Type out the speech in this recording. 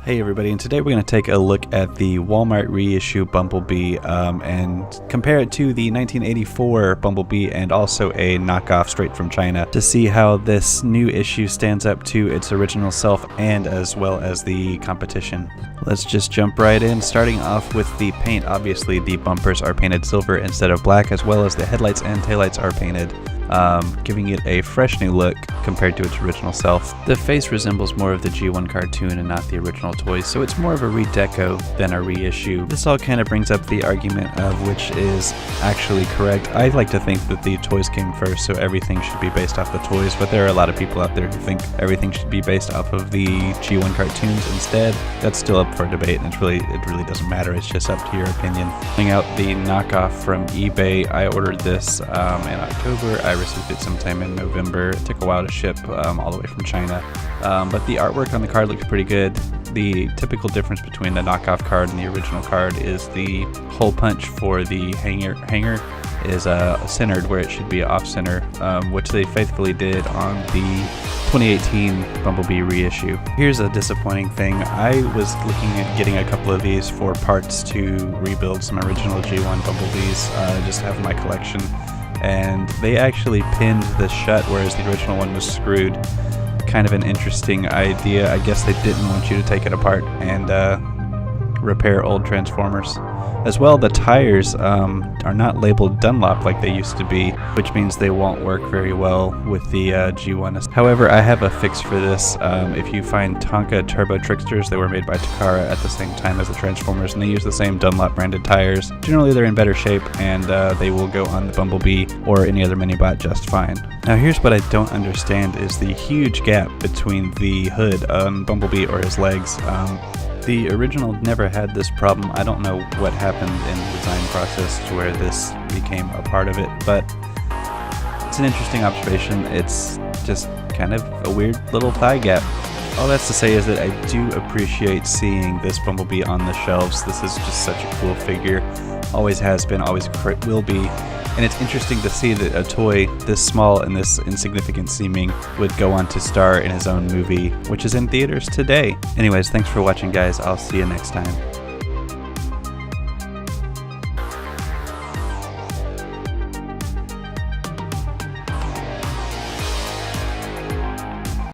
Hey everybody, and today we're going to take a look at the Walmart reissue Bumblebee and compare it to the 1984 Bumblebee and also a knockoff straight from China to see how this new issue stands up to its original self and as well as the competition. Let's just jump right in, starting off with the paint. Obviously the bumpers are painted silver instead of black, as well as the headlights and taillights are painted, giving it a fresh new look compared to its original self. The face resembles more of the G1 cartoon and not the original toys, so it's more of a redeco than a reissue. This all kind of brings up the argument of which is actually correct. I like to think that the toys came first, so everything should be based off the toys, but there are a lot of people out there who think everything should be based off of the G1 cartoons instead. That's still up for debate, and it really doesn't matter. It's just up to your opinion. Pulling out the knockoff from eBay, I ordered this in October. I received it sometime in November. It took a while to ship all the way from China, but the artwork on the card looks pretty good. The typical difference between the knockoff card and the original card is the hole punch for the hanger is centered where it should be off-center, which they faithfully did on the 2018 Bumblebee reissue. Here's a disappointing thing. I was looking at getting a couple of these for parts to rebuild some original G1 Bumblebees, just to have in my collection, and they actually pinned this shut whereas the original one was screwed. Kind of an interesting idea. I guess they didn't want you to take it apart and repair old Transformers. As well, the tires are not labeled Dunlop like they used to be, which means they won't work very well with the G1. However, I have a fix for this. If you find Tonka Turbo Tricksters, they were made by Takara at the same time as the Transformers, and they use the same Dunlop branded tires. Generally, they're in better shape, and they will go on the Bumblebee or any other Minibot just fine. Now, here's what I don't understand is the huge gap between the hood on Bumblebee or his legs. The original never had this problem. I don't know what happened in the design process to where this became a part of it, but it's an interesting observation. It's just kind of a weird little thigh gap. All that's to say is that I do appreciate seeing this Bumblebee on the shelves. This is just such a cool figure. Always has been, always will be. And it's interesting to see that a toy this small and this insignificant seeming would go on to star in his own movie, which is in theaters today. Anyways, thanks for watching, guys. I'll see you next time.